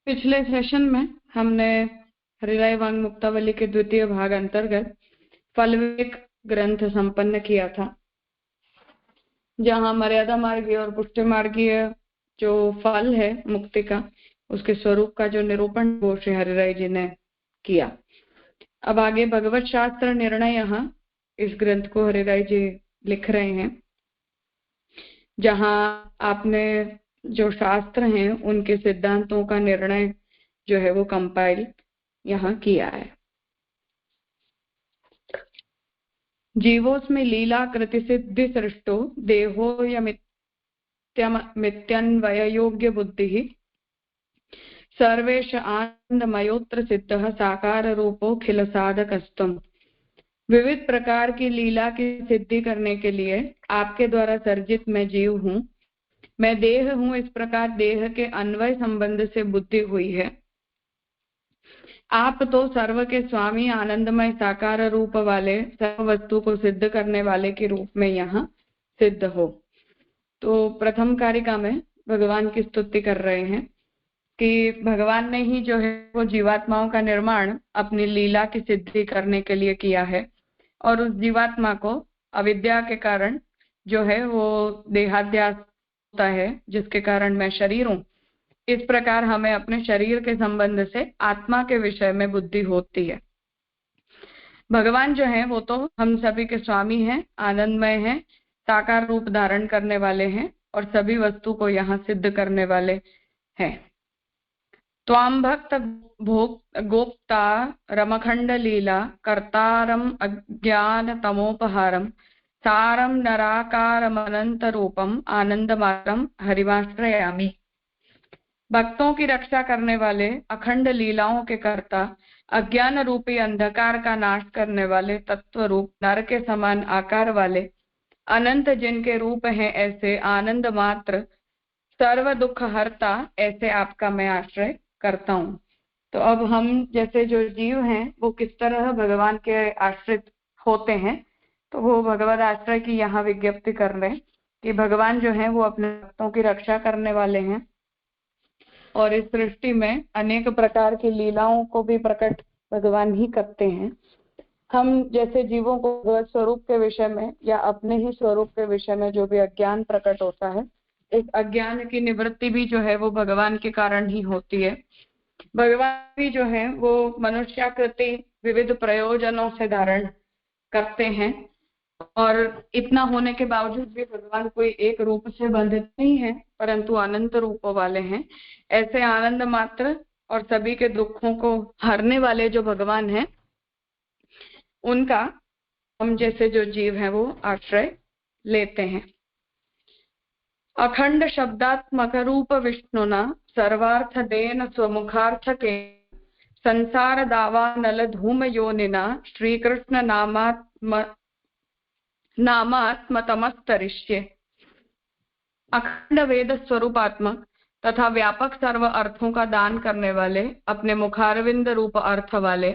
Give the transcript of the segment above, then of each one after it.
पिछले सेशन में हमने हरिराय वांग मुक्तावली के द्वितीय भाग अंतर्गत फलविवेक ग्रंथ संपन्न किया था, जहां मर्यादा मार्गीय और पुष्टि मार्गीय जो फल है मुक्ति का, उसके स्वरूप का जो निरूपण वो श्री हरिराय जी ने किया। अब आगे भगवत शास्त्र निर्णय इस ग्रंथ को हरिराय जी लिख रहे हैं, जहां आपने जो शास्त्र हैं उनके सिद्धांतों का निर्णय जो है वो कंपाइल यहाँ किया है। जीवोस्मि लीला कृति सिद्धि सृष्टो देहो मित्यन्वयोग्य बुद्धि सर्वेश आनंदमयोत्र सिद्धः साकार रूपो खिल साधकस्तम। विविध प्रकार की लीला की सिद्धि करने के लिए आपके द्वारा सर्जित मैं जीव हूँ, मैं देह हूँ। इस प्रकार देह के अन्वय संबंध से बुद्धि हुई है। आप तो सर्व के स्वामी आनंदमय साकार रूप वाले सर्व वस्तु को सिद्ध करने वाले के रूप में यहाँ सिद्ध हो। तो प्रथम कारिका में भगवान की स्तुति कर रहे हैं कि भगवान ने ही जो है वो जीवात्माओं का निर्माण अपनी लीला की सिद्धि करने के लिए किया है, और उस जीवात्मा को अविद्या के कारण जो है वो देहाध्यास होता है, जिसके कारण मैं शरीर हूँ। इस प्रकार हमें अपने शरीर के संबंध से आत्मा के विषय में बुद्धि होती है। भगवान जो है वो तो हम सभी के स्वामी हैं, आनंदमय हैं, साकार रूप धारण करने वाले हैं और सभी वस्तु को यहाँ सिद्ध करने वाले हैं। त्वां भक्त गोप्ता रमखंड लीला कर्तारम अज्ञान तमोपहारम सारम नराकारम अनंत रूपम आनंदमात्रम हरिवाश्रयामि। भक्तों की रक्षा करने वाले, अखंड लीलाओं के कर्ता, अज्ञान रूपी अंधकार का नाश करने वाले, तत्व रूप नर के समान आकार वाले, अनंत जिनके रूप हैं ऐसे आनंद मात्र, सर्व दुख हरता, ऐसे आपका मैं आश्रय करता हूँ। तो अब हम जैसे जो जीव हैं वो किस तरह भगवान के आश्रित होते हैं, तो वो भगवत आश्रय की यहाँ विज्ञप्ति कर रहे हैं कि भगवान जो है वो अपने भक्तों की रक्षा करने वाले हैं और इस सृष्टि में अनेक प्रकार की लीलाओं को भी प्रकट भगवान ही करते हैं। हम जैसे जीवों को भगवत स्वरूप के विषय में या अपने ही स्वरूप के विषय में जो भी अज्ञान प्रकट होता है, इस अज्ञान की निवृत्ति भी जो है वो भगवान के कारण ही होती है। भगवान भी जो है वो मनुष्याकृति विविध प्रयोजनों से धारण करते हैं, और इतना होने के बावजूद भी भगवान कोई एक रूप से बंधित नहीं है, परंतु अनंत रूपों वाले हैं। ऐसे आनंद मात्र और सभी के दुखों को हरने वाले जो भगवान हैं, उनका हम जैसे जो जीव हैं वो आश्रय लेते हैं। अखंड शब्दात्मक रूप विष्णुना सर्वार्थ देन स्वमुखार्थ के संसार दावा नल धूम योनिना श्री कृष्ण नामात्मतमस्तरिष्ये। अखंड वेद स्वरूपात्मक तथा व्यापक सर्व अर्थों का दान करने वाले, अपने मुखारविंद रूप अर्थ वाले,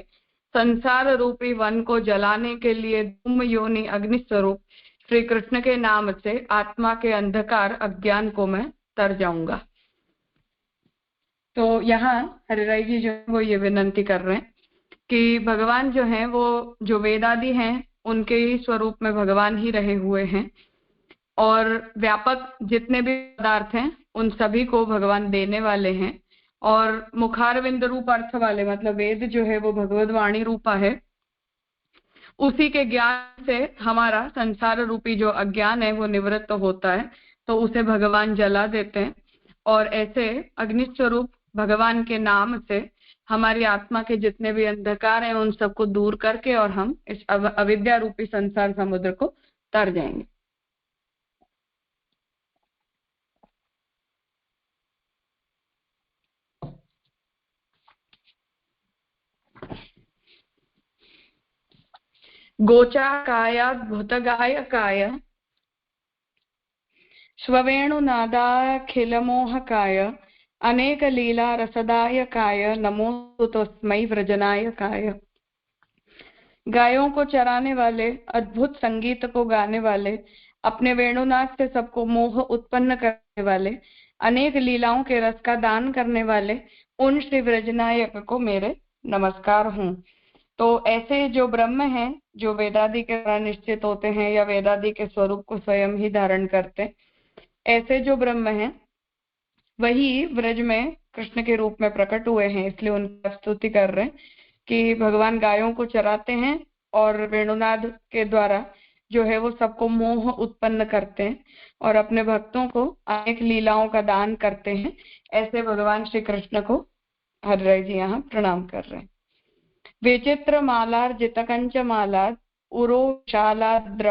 संसार रूपी वन को जलाने के लिए धूम योनि अग्नि स्वरूप श्री कृष्ण के नाम से आत्मा के अंधकार अज्ञान को मैं तर जाऊंगा। तो यहाँ हरिराय जी जो है वो ये विनंती कर रहे हैं कि भगवान जो है वो जो वेदादि हैं उनके ही स्वरूप में भगवान ही रहे हुए हैं, और व्यापक जितने भी पदार्थ हैं उन सभी को भगवान देने वाले हैं, और मुखारविंद रूप अर्थ वाले मतलब वेद जो है वो भगवद वाणी रूपा है, उसी के ज्ञान से हमारा संसार रूपी जो अज्ञान है वो निवृत्त होता है, तो उसे भगवान जला देते हैं। और ऐसे अग्नि स्वरूप भगवान के नाम से हमारी आत्मा के जितने भी अंधकार हैं उन सबको दूर करके और हम इस अविद्या रूपी संसार समुद्र को तर जाएंगे। गोचाकायाद्भुतगायकाय स्ववेणुनादाखिलमोहकाय अनेक लीला रसदायकाय नमो तस्मै व्रजनायकाय। गायों को चराने वाले, अद्भुत संगीत को गाने वाले, अपने वेणुनाद से सबको मोह उत्पन्न करने वाले, अनेक लीलाओं के रस का दान करने वाले, उन श्री व्रजनायक को मेरे नमस्कार हूँ। तो ऐसे जो ब्रह्म हैं, जो वेदादि के द्वारा निश्चित होते हैं या वेदादि के स्वरूप को स्वयं ही धारण करते हैं, ऐसे जो ब्रह्म हैं वही व्रज में कृष्ण के रूप में प्रकट हुए हैं। इसलिए उनकी स्तुति कर रहे हैं कि भगवान गायों को चराते हैं और वेणुनाद के द्वारा जो है वो सबको मोह उत्पन्न करते हैं और अपने भक्तों को अनेक लीलाओं का दान करते हैं। ऐसे भगवान श्री कृष्ण को हरिराय जी यहाँ प्रणाम कर रहे हैं। विचित्र मालार्जित कंच माला उरो शालाद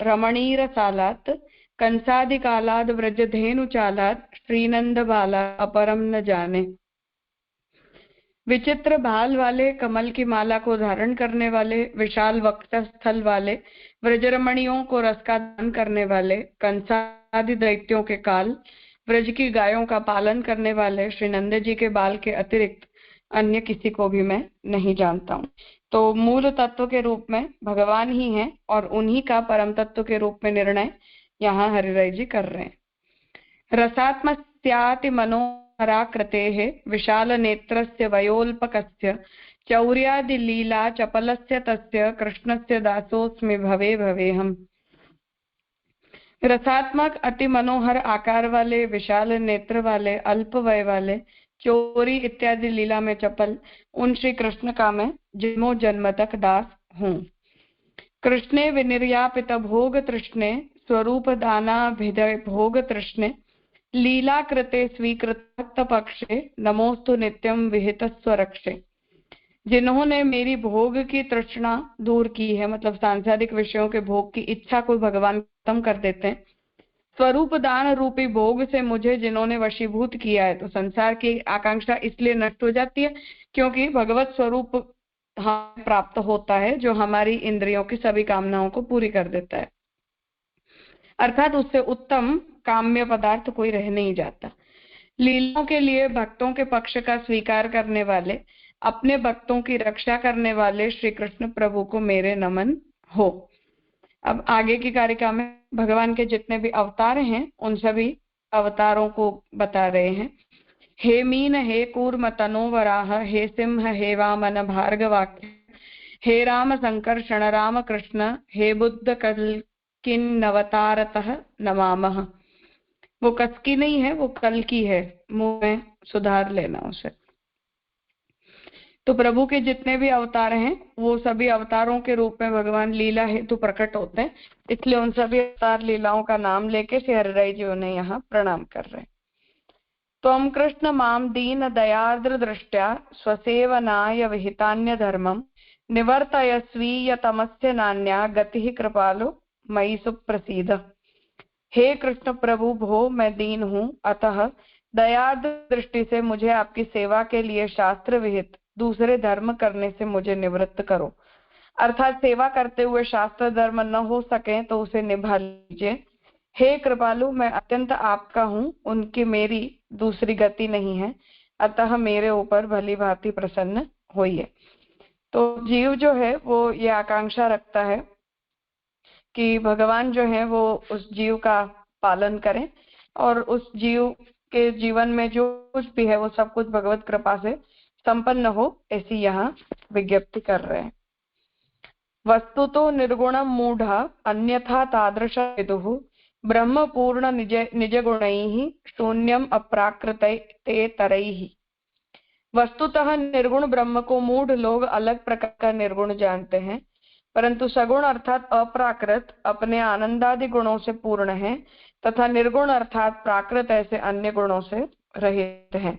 रमणीर सालात कंसादि कालाद व्रजधेनु चालात श्रीनंद बाला अपरम न जाने। विचित्र भाल वाले, कमल की माला को धारण करने वाले, विशाल वक्षस्थल वाले, व्रजरमणियों को रस का दान करने वाले, कंसादि दैत्यों के काल, व्रज की गायों का पालन करने वाले श्री नंद जी के बाल के अतिरिक्त अन्य किसी को भी मैं नहीं जानता हूँ। तो मूल तत्व के रूप में भगवान ही हैं और उन्हीं का परम तत्व के रूप में निर्णय यहाँ हरिराय जी कर रहे हैं। रसात्मस्याति मनोहराकृतेः विशाल नेत्रस्य वयोल्पकस्य चौर्यादि लीला चपलस्य तस्य कृष्णस्य दासोऽस्मि भवे भवेहम्। रसात्मक, अति मनोहर आकार वाले, विशाल नेत्र वाले, अल्प वय वाले, चोरी इत्यादि लीला में चपल उन श्री कृष्ण का मैं जन्मों जन्म तक दास हूँ। कृष्णे विनिर्यापित भोग तृष्णे स्वरूप दानाभिधय भोग तृष्णे लीला कृते स्वीकृत पक्षे नमोस्तु नित्यम विहित स्वरक्षे। जिन्होंने मेरी भोग की तृष्णा दूर की है, मतलब सांसारिक विषयों के भोग की इच्छा को भगवान खत्म कर देते हैं। स्वरूप दान रूपी भोग से मुझे जिन्होंने वशीभूत किया है, तो संसार की आकांक्षा इसलिए नष्ट हो जाती है क्योंकि भगवत स्वरूप हमें प्राप्त होता है जो हमारी इंद्रियों की सभी कामनाओं को पूरी कर देता है। अर्थात उससे उत्तम काम्य पदार्थ कोई रह नहीं जाता। लीलाओं के लिए भक्तों के पक्ष का स्वीकार करने वाले, अपने भक्तों की रक्षा करने वाले श्री कृष्ण प्रभु को मेरे नमन हो। अब आगे की कारिका में भगवान के जितने भी अवतार हैं उन सभी अवतारों को बता रहे हैं। हे मीन, हे कूर्म तनोवराह, हे सिंह, हे वामन भार्गवाख्य, हे राम संकर्षण राम कृष्ण, हे बुद्ध कल्किन्नवतारतः नमामः। वो कसकी नहीं है, वो कल की है, मुंह में सुधार लेना उसे। तो प्रभु के जितने भी अवतार हैं वो सभी अवतारों के रूप में भगवान लीला हेतु प्रकट होते हैं, इसलिए उन सभी अवतार लीलाओं का नाम लेके श्री हरिराय जी उन्हें यहाँ प्रणाम कर रहे हैं। त्वं कृष्ण माम दीन दयार्द्र दृष्ट्या स्वसेवनाय विहितान्य धर्मम निवर्तय स्वीय तमस्य नान्या गतिः कृपालो मयि सुप्रसीद। हे कृष्ण प्रभु भो, मैं दीन हूँ, अतः दयार्द्र दृष्टि से मुझे आपकी सेवा के लिए शास्त्र विहित दूसरे धर्म करने से मुझे निवृत्त करो। अर्थात सेवा करते हुए शास्त्र धर्म न हो सके तो उसे निभा लीजिए। हे कृपालु, मैं अत्यंत आपका हूँ, उनकी मेरी दूसरी गति नहीं है, अतः मेरे ऊपर भली भांति प्रसन्न होइए। तो जीव जो है वो ये आकांक्षा रखता है कि भगवान जो है वो उस जीव का पालन करें और उस जीव के जीवन में जो कुछ भी है वो सब कुछ भगवत कृपा से संपन्न हो, ऐसी यहाँ विज्ञप्ति कर रहे हैं। वस्तुतो निर्गुणं मूढ़ा अन्यथा तादृश विदुः ब्रह्म पूर्ण निज गुणैः शून्यम अप्राकृते तरैः। वस्तुतः निर्गुण ब्रह्म को मूढ़ लोग अलग प्रकार का निर्गुण जानते हैं, परंतु सगुण अर्थात अप्राकृत अपने आनंदादि गुणों से पूर्ण है तथा निर्गुण अर्थात प्राकृत ऐसे अन्य गुणों से रहित है।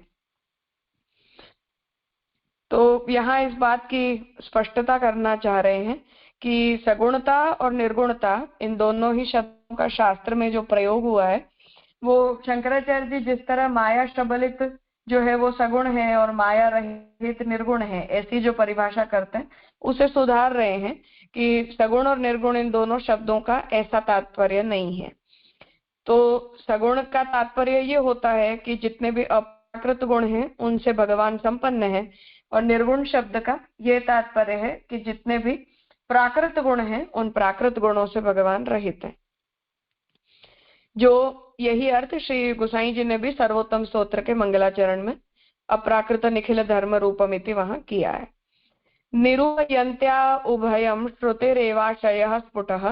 तो यहाँ इस बात की स्पष्टता करना चाह रहे हैं कि सगुणता और निर्गुणता इन दोनों ही शब्दों का शास्त्र में जो प्रयोग हुआ है वो शंकराचार्य जी जिस तरह माया शबलित जो है वो सगुण है और माया रहित निर्गुण है ऐसी जो परिभाषा करते हैं उसे सुधार रहे हैं कि सगुण और निर्गुण इन दोनों शब्दों का ऐसा तात्पर्य नहीं है। तो सगुण का तात्पर्य ये होता है कि जितने भी अप्राकृत गुण हैं उनसे भगवान संपन्न है, और निर्गुण शब्द का ये तात्पर्य है कि जितने भी प्राकृत गुण हैं उन प्राकृत गुणों से भगवान रहित है। जो यही अर्थ श्री गोसाई जी ने भी सर्वोत्तम स्तोत्र के मंगलाचरण में अप्राकृत निखिल धर्म रूपमिति वहां किया है। निरूपयन्त्या उभयं श्रुतिरेवाशयः स्फुटः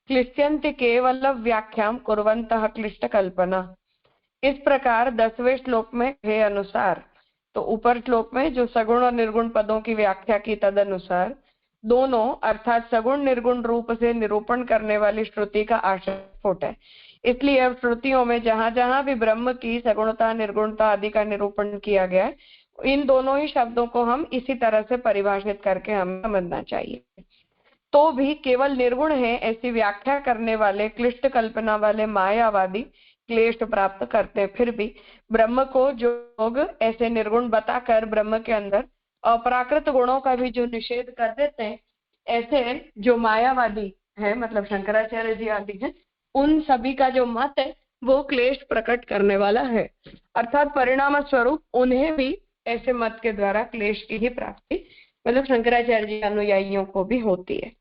क्लिश्यन्ति केवल व्याख्यां कुर्वन्तः क्लिष्ट कल्पना। इस प्रकार 10वें श्लोक में है अनुसार, तो ऊपर श्लोक में जो सगुण और निर्गुण पदों की व्याख्या की तदनुसार दोनों अर्थात सगुण निर्गुण रूप से निरूपण करने वाली श्रुति का आशय स्फुट है। इसलिए अब श्रुतियों में जहां जहां भी ब्रह्म की सगुणता निर्गुणता आदि का निरूपण किया गया है, इन दोनों ही शब्दों को हम इसी तरह से परिभाषित करके हमें समझना चाहिए। तो भी केवल निर्गुण है ऐसी व्याख्या करने वाले क्लिष्ट कल्पना वाले मायावादी क्लेश प्राप्त करते हैं। फिर भी ब्रह्म को जो लोग ऐसे निर्गुण बताकर ब्रह्म के अंदर अपराकृत गुणों का भी जो निषेध कर देते हैं, ऐसे जो मायावादी है मतलब शंकराचार्य जी आदि हैं, उन सभी का जो मत है वो क्लेश प्रकट करने वाला है। अर्थात परिणाम स्वरूप उन्हें भी ऐसे मत के द्वारा क्लेश की ही प्राप्ति मतलब शंकराचार्य जी अनुयायियों को भी होती है।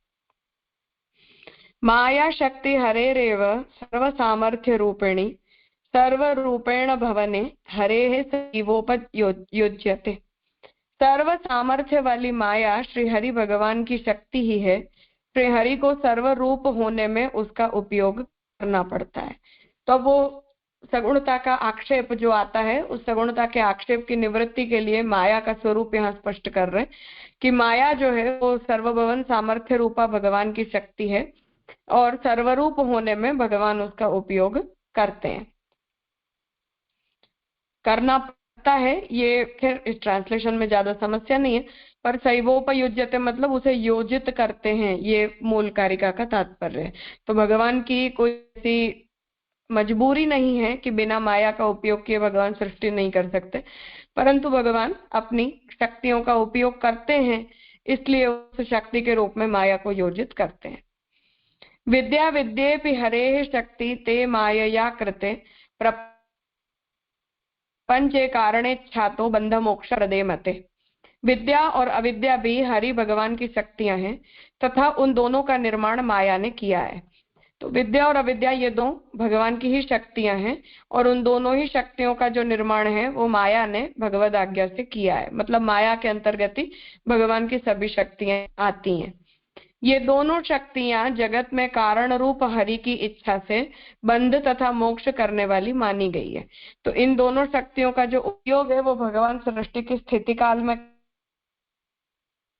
माया शक्ति हरेरेव सर्व सामर्थ्य रूपिणी सर्व रूपेण भवने हरे सजीवोपयुज्यते। सर्व सामर्थ्य वाली माया श्री हरि भगवान की शक्ति ही है। श्री हरि को सर्व रूप होने में उसका उपयोग करना पड़ता है। तो वो सगुणता का आक्षेप जो आता है, उस सगुणता के आक्षेप की निवृत्ति के लिए माया का स्वरूप यहाँ स्पष्ट कर रहे हैं कि माया जो है वो सर्वभवन सामर्थ्य रूपा भगवान की शक्ति है और सर्वरूप होने में भगवान उसका उपयोग करते हैं, करना पड़ता है। ये खैर इस ट्रांसलेशन में ज्यादा समस्या नहीं है, पर सैवोपयुज्यते मतलब उसे योजित करते हैं, ये मूल कारिका का तात्पर्य है। तो भगवान की कोई ऐसी मजबूरी नहीं है कि बिना माया का उपयोग किए भगवान सृष्टि नहीं कर सकते, परंतु भगवान अपनी शक्तियों का उपयोग करते हैं, इसलिए उस शक्ति के रूप में माया को योजित करते हैं। विद्या विद्येपि हरेः शक्ति ते मायया कृते प्रपंचे कारणे ख्यातो बंध मोक्ष प्रदे मते। विद्या और अविद्या भी हरि भगवान की शक्तियां हैं तथा उन दोनों का निर्माण माया ने किया है। तो विद्या और अविद्या ये दो भगवान की ही शक्तियां हैं और उन दोनों ही शक्तियों का जो निर्माण है वो माया ने भगवद आज्ञा से किया है। मतलब माया के अंतर्गत ही भगवान की सभी शक्तियां आती हैं। ये दोनों शक्तियां जगत में कारण रूप हरि की इच्छा से बंध तथा मोक्ष करने वाली मानी गई है। तो इन दोनों शक्तियों का जो उपयोग है वो भगवान सृष्टि की स्थिति काल में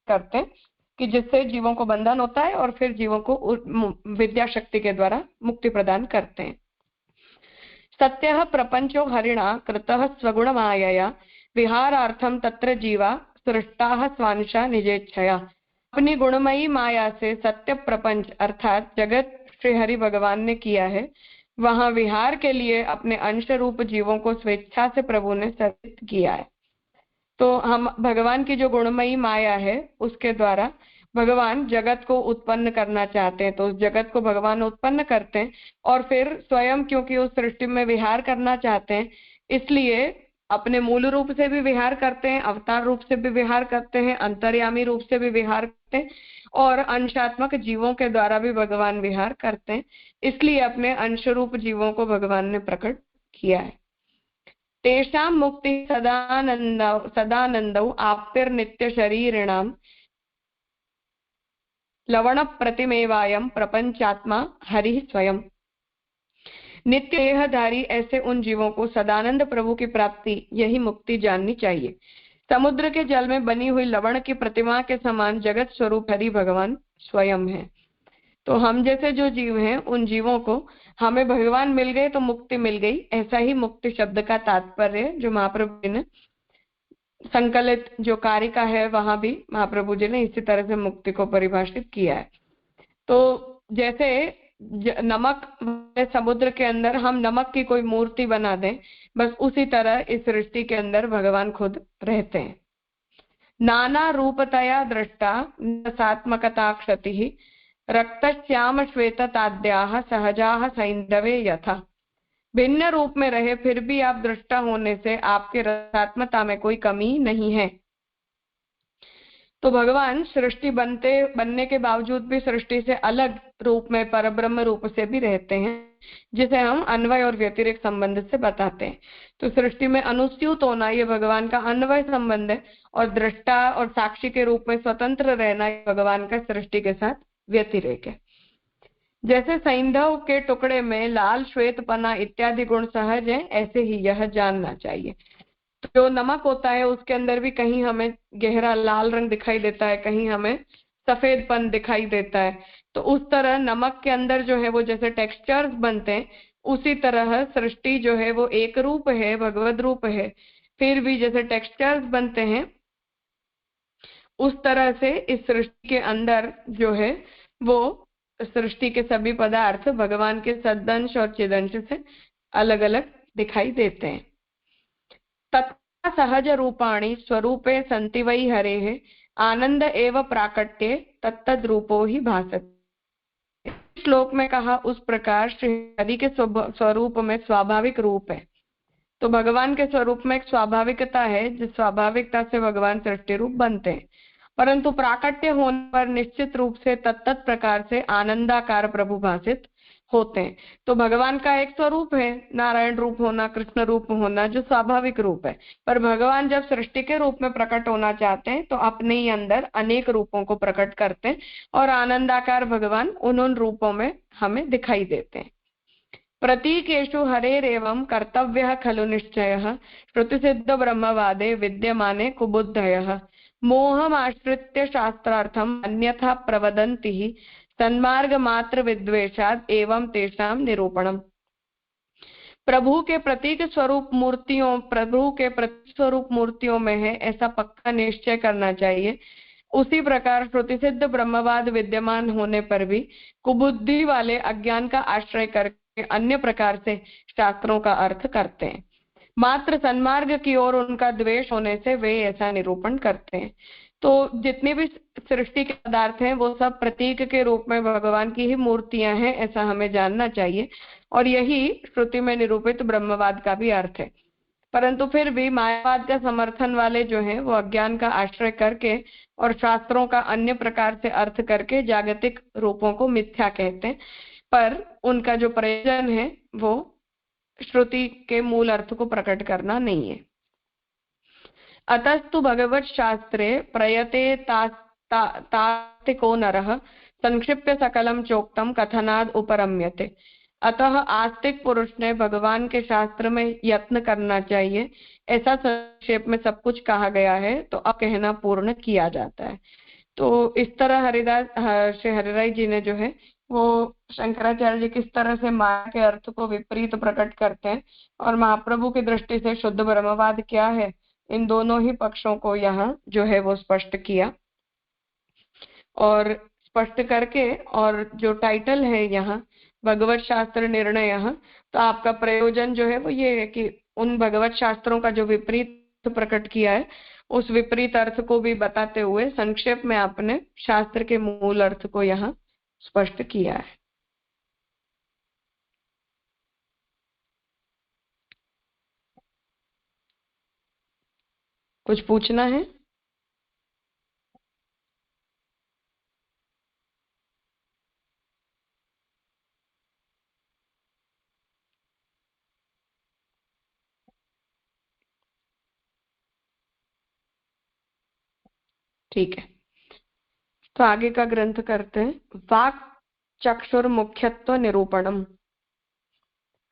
करते हैं कि जिससे जीवों को बंधन होता है और फिर जीवों को विद्या शक्ति के द्वारा मुक्ति प्रदान करते हैं। सत्यः प्रपंचो हरिणा कृतः स्वगुण मायया विहारार्थम तत्र जीवा सृष्टाः स्वांशा निजेच्छया। अपनी गुणमयी माया से सत्य प्रपंच अर्थात जगत श्री हरि भगवान ने किया है, वहां विहार के लिए अपने अंश रूप जीवों को स्वेच्छा से प्रभु ने सर्जित किया है। तो हम भगवान की जो गुणमयी माया है उसके द्वारा भगवान जगत को उत्पन्न करना चाहते हैं, तो उस जगत को भगवान उत्पन्न करते हैं और फिर स्वयं क्योंकि उस सृष्टि में विहार करना चाहते हैं, इसलिए अपने मूल रूप से भी विहार करते हैं, अवतार रूप से भी विहार करते हैं, अंतर्यामी रूप से भी विहार करते हैं और अंशात्मक जीवों के द्वारा भी भगवान विहार करते हैं। इसलिए अपने अंश रूप जीवों को भगवान ने प्रकट किया है। तेषां मुक्ति सदानंदौ आप्तिर्नित्य शरीरिणां लवण प्रतिमेवायं प्रपंचात्मा हरि स्वयं। नित्य देहधारी ऐसे उन जीवों को सदानंद प्रभु की प्राप्ति यही मुक्ति जाननी चाहिए। समुद्र के जल में बनी हुई लवण की प्रतिमा के समान जगत स्वरूप हरि भगवान स्वयं है। तो हम जैसे जो जीव हैं उन जीवों को हमें भगवान मिल गए तो मुक्ति मिल गई, ऐसा ही मुक्ति शब्द का तात्पर्य जो महाप्रभु ने संकलित जो कारिका है वहां भी महाप्रभु जी ने इसी तरह से मुक्ति को परिभाषित किया है। तो जैसे नमक समुद्र के अंदर हम नमक की कोई मूर्ति बना दें, बस उसी तरह इस सृष्टि के अंदर भगवान खुद रहते हैं। नाना रूपतया दृष्टा सात्मकता क्षति रक्तश्याम श्वेतताद्याः सहजाः सैंधवे यथा। भिन्न रूप में रहे फिर भी आप दृष्टा होने से आपके रसात्मता में कोई कमी नहीं है। तो भगवान सृष्टि बनने के बावजूद भी सृष्टि से अलग रूप में परब्रह्म रूप से भी रहते हैं, जिसे हम अन्वय और व्यतिरेक संबंध से बताते हैं। तो सृष्टि में अनुस्यूत होना ये भगवान का अन्वय संबंध है, और दृष्टा और साक्षी के रूप में स्वतंत्र रहना ये भगवान का सृष्टि के साथ व्यतिरेक है। जैसे सैंधव के टुकड़े में लाल, श्वेत, पना इत्यादि गुण सहज है, ऐसे ही यह जानना चाहिए। तो जो नमक होता है उसके अंदर भी कहीं हमें गहरा लाल रंग दिखाई देता है, कहीं हमें सफेदपन दिखाई देता है। तो उस तरह नमक के अंदर जो है वो जैसे टेक्सचर्स बनते हैं, उसी तरह सृष्टि जो है वो एक रूप है, भगवद रूप है, फिर भी जैसे टेक्सचर्स बनते हैं उस तरह से इस सृष्टि के अंदर जो है वो सृष्टि के सभी पदार्थ भगवान के सदंश और चिदंश से अलग अलग दिखाई देते हैं। तथा सहज रूपाणि स्वरूपे सन्ति वै हरेः आनंद एव प्राकट्ये तत्तद रूपो ही भासते। श्लोक में कहा उस प्रकार श्री हरि के स्वरूप में स्वाभाविक रूप है। तो भगवान के स्वरूप में एक स्वाभाविकता है, जिस स्वाभाविकता से भगवान सृष्टि रूप बनते हैं, परंतु प्राकट्य होने पर निश्चित रूप से तत्त प्रकार से आनंदाकार प्रभु भाषित होते हैं। तो भगवान का एक स्वरूप है नारायण रूप होना, कृष्ण रूप होना, जो स्वाभाविक रूप है, पर भगवान जब सृष्टि के रूप में प्रकट होना चाहते हैं तो अपने ही अंदर अनेक रूपों को प्रकट करते हैं, और आनंदाकार भगवान उन रूपों में हमें दिखाई देते हैं। प्रतीकेषु हरेरेवं कर्तव्यः खलु निश्चयः श्रुतिसिद्ध ब्रह्मवादे विद्यमाने कुबुद्धयः मोहमाश्रित्य शास्त्रार्थम् अन्यथा प्रवदन्ति सन्मार्ग मात्र विद्वेषात् एवं तेषां निरूपणम्। प्रभु के प्रतीक स्वरूप मूर्तियों में है, ऐसा पक्का निश्चय करना चाहिए। उसी प्रकार श्रुति सिद्ध ब्रह्मवाद विद्यमान होने पर भी कुबुद्धि वाले अज्ञान का आश्रय करके अन्य प्रकार से शास्त्रों का अर्थ करते हैं। मात्र सन्मार्ग की ओर उनका द्वेष होने से वे ऐसा निरूपण करते हैं। तो जितने भी सृष्टि के पदार्थ हैं वो सब प्रतीक के रूप में भगवान की ही मूर्तियां हैं, ऐसा हमें जानना चाहिए, और यही श्रुति में निरूपित ब्रह्मवाद का भी अर्थ है। परंतु फिर भी मायावाद का समर्थन वाले जो हैं वो अज्ञान का आश्रय करके और शास्त्रों का अन्य प्रकार से अर्थ करके जागतिक रूपों को मिथ्या कहते हैं, पर उनका जो प्रयोजन है वो श्रुति के मूल अर्थ को प्रकट करना नहीं है। अतस्तु भगवत शास्त्रे प्रयते तास्तिको नरः संक्षिप्य सकलम चोक्तम कथनाद उपरम्यते। अतः आस्तिक पुरुष ने भगवान के शास्त्र में यत्न करना चाहिए, ऐसा संक्षेप में सब कुछ कहा गया है तो अब कहना पूर्ण किया जाता है। तो इस तरह श्री हरिराय जी ने जो है वो शंकराचार्य जी किस तरह से माया के अर्थ को विपरीत प्रकट करते हैं और महाप्रभु की दृष्टि से शुद्ध ब्रह्मवाद क्या है, इन दोनों ही पक्षों को यहाँ जो है वो स्पष्ट किया। और स्पष्ट करके और जो टाइटल है यहाँ भगवत शास्त्र निर्णय, तो आपका प्रयोजन जो है वो ये है कि उन भगवत शास्त्रों का जो विपरीत प्रकट किया है उस विपरीत अर्थ को भी बताते हुए संक्षेप में आपने शास्त्र के मूल अर्थ को यहाँ स्पष्ट किया है। कुछ पूछना है? ठीक है, तो आगे का ग्रंथ करते हैं। वाक् चक्षुर मुख्यत्व निरूपणम।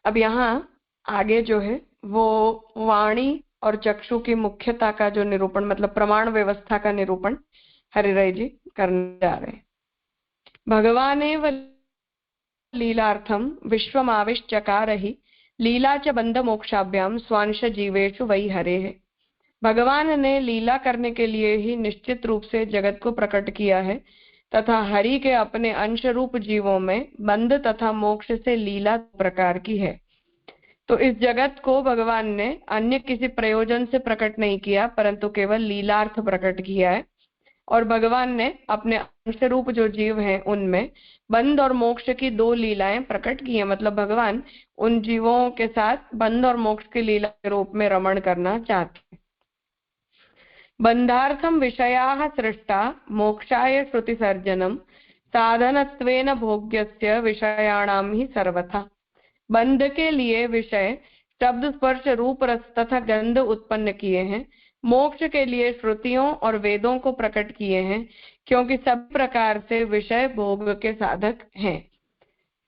अब यहाँ आगे जो है वो वाणी और चक्षु की मुख्यता का जो निरूपण, मतलब प्रमाण व्यवस्था का निरूपण हरिराय जी करने जा रहे हैं। भगवानेव लीलार्थम विश्वमाविश्चकार हि लीला च बंध मोक्षाभ्याम स्वांश जीवेषु वै हरेः। भगवान ने लीला करने के लिए ही निश्चित रूप से जगत को प्रकट किया है तथा हरि के अपने अंश रूप जीवों में बंध तथा मोक्ष से लीला प्रकार की है। तो इस जगत को भगवान ने अन्य किसी प्रयोजन से प्रकट नहीं किया परंतु केवल लीलार्थ प्रकट किया है, और भगवान ने अपने अंश रूप जो जीव हैं उनमें बंध और मोक्ष की दो लीलाएं प्रकट की है। मतलब भगवान उन जीवों के साथ बंध और मोक्ष की लीला के रूप में रमण करना चाहते हैं। बन्धार्थं विषयाः सृष्टा मोक्षाय श्रुतिसर्जनम् साधनत्वेन भोग्यस्य विषयाणां ही सर्वथा। बंध के लिए विषय शब्द स्पर्श रूप रस तथा गंध उत्पन्न किए हैं, मोक्ष के लिए श्रुतियों और वेदों को प्रकट किए हैं, क्योंकि सब प्रकार से विषय भोग के साधक हैं।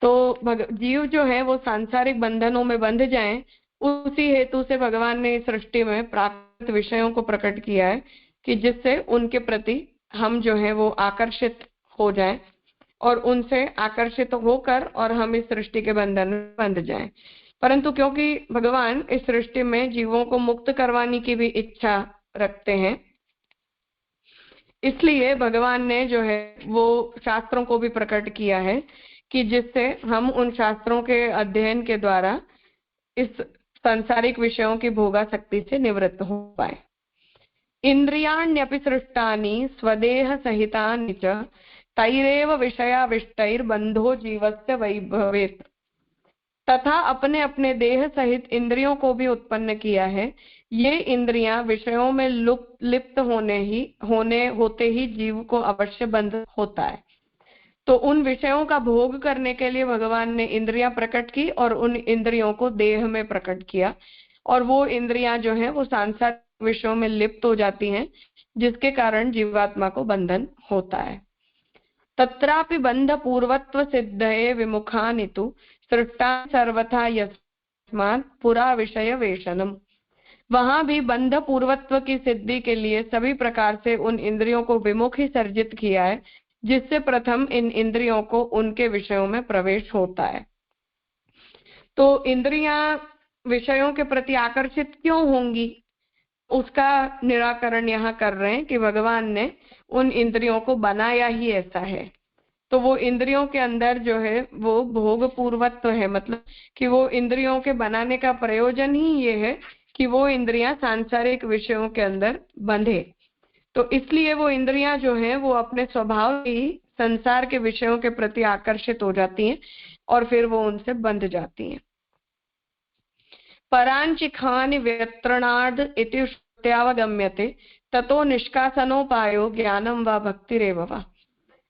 तो जीव जो है वो सांसारिक बंधनों में बंध जाएं, उसी हेतु से भगवान ने इस सृष्टि में प्राकृत विषयों को प्रकट किया है कि जिससे उनके प्रति हम जो है वो आकर्षित हो जाएं और उनसे आकर्षित होकर और हम इस सृष्टि के बंधन में बंध जाएं। परंतु क्योंकि भगवान इस सृष्टि में जीवों को मुक्त करवाने की भी इच्छा रखते हैं, इसलिए भगवान ने जो है वो शास्त्रों को भी प्रकट किया है कि जिससे हम उन शास्त्रों के अध्ययन के द्वारा इस सांसारिक विषयों की भोगासक्ति से निवृत्त हो पाए। इंद्रियाण्यपि सृष्टानि स्वदेह सहितानि च तैरेव विषयाविष्टैर्बंधो जीवस्य वैभवेत्। तथा अपने अपने देह सहित इंद्रियों को भी उत्पन्न किया है। ये इंद्रियां विषयों में लिप्त होते ही जीव को अवश्य बंध होता है। तो उन विषयों का भोग करने के लिए भगवान ने इंद्रियां प्रकट की और उन इंद्रियों को देह में प्रकट किया, और वो इंद्रियां जो है वो सांसारिक विषयों में लिप्त हो जाती हैं, जिसके कारण जीवात्मा को बंधन होता है। तत्रापि बंध पूर्वत्व सिद्धये विमुखानि तु सृष्टा सर्वथा यस्मात् पुरा विषय वेशनम। वहां भी बंध पूर्वत्व की सिद्धि के लिए सभी प्रकार से उन इंद्रियों को विमुख ही सर्जित किया है, जिससे प्रथम इन इंद्रियों को उनके विषयों में प्रवेश होता है। तो इंद्रियां विषयों के प्रति आकर्षित क्यों होंगी, उसका निराकरण यहाँ कर रहे हैं कि भगवान ने उन इंद्रियों को बनाया ही ऐसा है। तो वो इंद्रियों के अंदर जो है वो भोग पूर्वत्व है, मतलब कि वो इंद्रियों के बनाने का प्रयोजन ही ये है कि वो इंद्रियां सांसारिक विषयों के अंदर बंधे। तो इसलिए वो इंद्रियां जो है वो अपने स्वभाव ही संसार के विषयों के प्रति आकर्षित हो जाती हैं और फिर वो उनसे बंध जाती हैं। परांचिखानि व्यत्रणार्ध इति श्रुत्यावगम्यते ततो निष्कासनोपायो ज्ञानम व भक्तिरेव वा।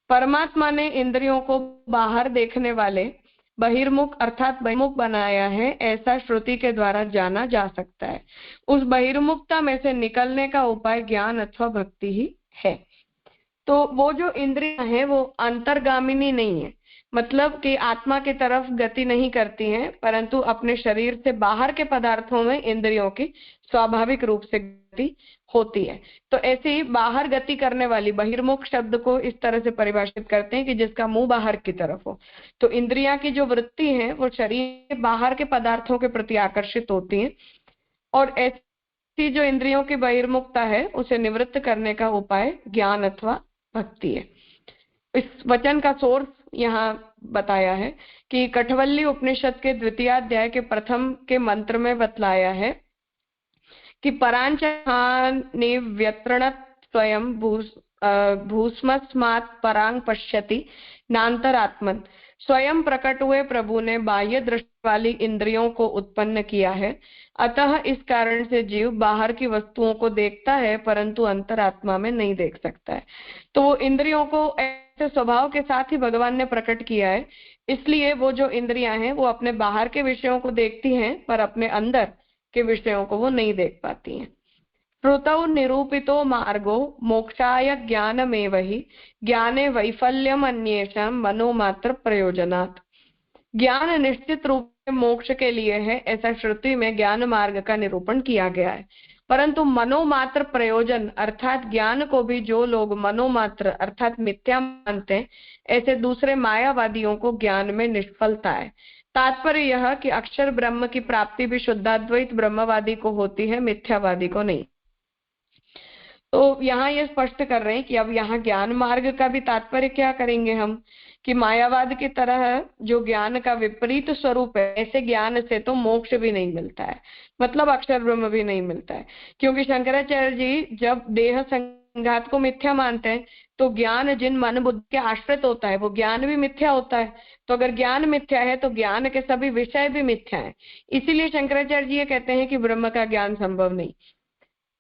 परमात्मा ने इंद्रियों को बाहर देखने वाले बहिर्मुख अर्थात बहिर्मुख बनाया है, ऐसा श्रुति के द्वारा जाना जा सकता है। उस बहिर्मुखता में से निकलने का उपाय ज्ञान अथवा भक्ति ही है। तो वो जो इंद्रियां हैं वो अंतर्गामिनी नहीं है, मतलब कि आत्मा की तरफ गति नहीं करती हैं, परंतु अपने शरीर से बाहर के पदार्थों में इंद्रियों की स्वाभाविक रूप से गति होती है। तो ऐसे ही बाहर गति करने वाली, बहिर्मुख शब्द को इस तरह से परिभाषित करते हैं कि जिसका मुंह बाहर की तरफ हो। तो इंद्रियां की जो वृत्ति है वो शरीर के बाहर के पदार्थों के प्रति आकर्षित होती है, और ऐसी जो इंद्रियों की बहिर्मुखता है उसे निवृत्त करने का उपाय ज्ञान अथवा भक्ति है। इस वचन का सोर्स यहाँ बताया है कि कठवल्ली उपनिषद के द्वितीयाध्याय के प्रथम के मंत्र में बतलाया है कि परांचहानि व्यत्रणत स्वयं भूस्मस्मात् परांग पश्यति नान्तरात्मन। स्वयं प्रकट हुए प्रभु ने बाह्य दृष्टि वाली इंद्रियों को उत्पन्न किया है, अतः इस कारण से जीव बाहर की वस्तुओं को देखता है परंतु अंतरात्मा में नहीं देख सकता है। तो वो इंद्रियों को ऐसे स्वभाव के साथ ही भगवान ने प्रकट किया है, इसलिए वो जो इंद्रियां हैं वो अपने बाहर के विषयों को देखती हैं पर अपने अंदर के विषयों को वो नहीं देख पाती हैं। श्रुतौ निरूपितो मार्गो मोक्षाय ज्ञानमेव हि ज्ञाने वैफल्यम अन्येषां मनोमात्र प्रयोजनात्। ज्ञान निश्चित रूप से मोक्ष के लिए है, ऐसा श्रुति में ज्ञान मार्ग का निरूपण किया गया है, परंतु मनोमात्र प्रयोजन अर्थात ज्ञान को भी जो लोग मनोमात्र अर्थात मिथ्या मानते हैं, ऐसे दूसरे मायावादियों को ज्ञान में निष्फलता है। तात्पर्य यह कि अक्षर ब्रह्म की प्राप्ति भी शुद्धाद्वैत ब्रह्मवादी को होती है, मिथ्यावादी को नहीं। तो यहाँ ये स्पष्ट कर रहे हैं कि अब यहाँ ज्ञान मार्ग का भी तात्पर्य क्या करेंगे हम, कि मायावाद की तरह जो ज्ञान का विपरीत स्वरूप है, ऐसे ज्ञान से तो मोक्ष भी नहीं मिलता है, मतलब अक्षर ब्रह्म भी नहीं मिलता है। क्योंकि शंकराचार्य जी जब देह संघात को मिथ्या मानते हैं तो ज्ञान जिन मन बुद्धि के आश्रित होता है वो ज्ञान भी मिथ्या होता है। तो अगर ज्ञान मिथ्या है तो ज्ञान के सभी विषय भी मिथ्या है। इसीलिए शंकराचार्य जी ये कहते हैं कि ब्रह्म का ज्ञान संभव नहीं।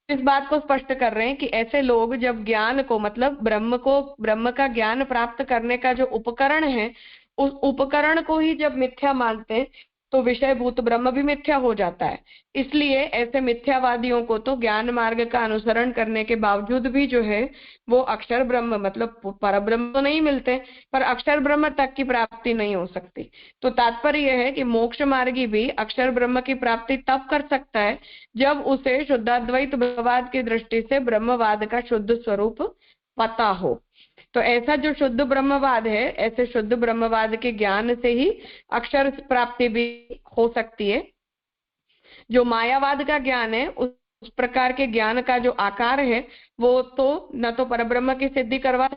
इस बात को स्पष्ट कर रहे हैं कि ऐसे लोग जब ज्ञान को मतलब ब्रह्म का ज्ञान प्राप्त करने का जो उपकरण है, उस उपकरण को ही जब मिथ्या मानते हैं तो विषयभूत ब्रह्म भी मिथ्या हो जाता है। इसलिए ऐसे मिथ्यावादियों को तो ज्ञान मार्ग का अनुसरण करने के बावजूद भी जो है वो अक्षर ब्रह्म मतलब पर ब्रह्म तो नहीं मिलते, पर अक्षर ब्रह्म तक की प्राप्ति नहीं हो सकती। तो तात्पर्य यह है कि मोक्ष मार्गी भी अक्षर ब्रह्म की प्राप्ति तब कर सकता है जब उसे शुद्धाद्वैत ब्रह्मवाद की दृष्टि से ब्रह्मवाद का शुद्ध स्वरूप पता हो। तो ऐसा जो शुद्ध ब्रह्मवाद है, ऐसे शुद्ध ब्रह्मवाद के ज्ञान से ही अक्षर प्राप्ति भी हो सकती है। जो मायावाद का ज्ञान है, उस प्रकार के ज्ञान का जो आकार है वो तो न तो परब्रह्म की सिद्धि करवा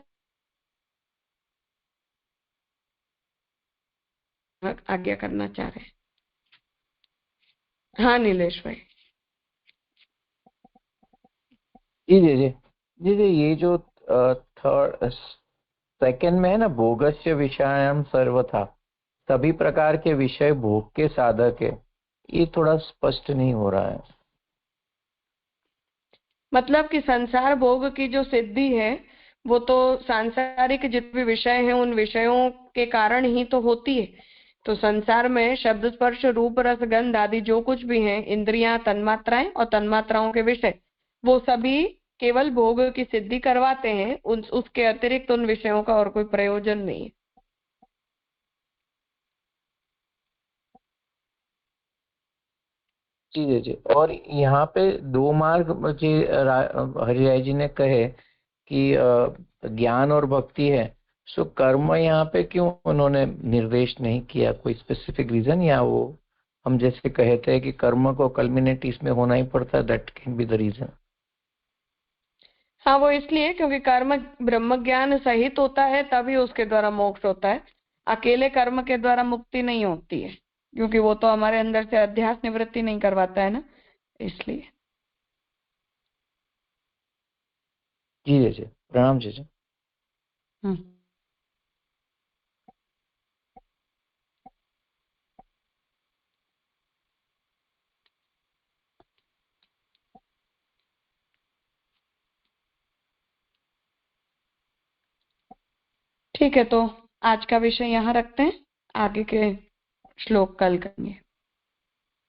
आज्ञा करना चाह रहे हैं। हाँ नीलेश भाई। जी जी जी जी जी, ये जो थर्ड सेकंड में है ना, भोगस्य विषयाम सर्वथा, सभी प्रकार के विषय भोग के साधक है, ये थोड़ा स्पष्ट नहीं हो रहा है। मतलब कि संसार भोग की जो सिद्धि है वो तो सांसारिक जितने भी विषय हैं उन विषयों के कारण ही तो होती है। तो संसार में शब्द स्पर्श रूप रस गंध आदि जो कुछ भी हैं, इंद्रियां, तन्मात्राएं और तन्मात्राओं के विषय, वो सभी केवल भोग की सिद्धि करवाते हैं। उसके अतिरिक्त उन विषयों का और कोई प्रयोजन नहीं है। जी जी जी, और यहाँ पे दो मार्ग मुझे हरिराय जी ने कहे कि ज्ञान और भक्ति है, सो कर्म यहाँ पे क्यों उन्होंने निर्देश नहीं किया? कोई स्पेसिफिक रीजन, या वो हम जैसे कहते हैं कि कर्म को कल्मिनेट इसमें होना ही पड़ता है, that can be the reason? हाँ, वो इसलिए क्योंकि कर्म ब्रह्म ज्ञान सहित होता है तभी उसके द्वारा मोक्ष होता है। अकेले कर्म के द्वारा मुक्ति नहीं होती है, क्योंकि वो तो हमारे अंदर से अध्यास निवृत्ति नहीं करवाता है ना, इसलिए। जी जी जी, प्रणाम जी जी। हम्म। ठीक है, तो आज का विषय यहाँ रखते हैं, आगे के श्लोक कल करेंगे।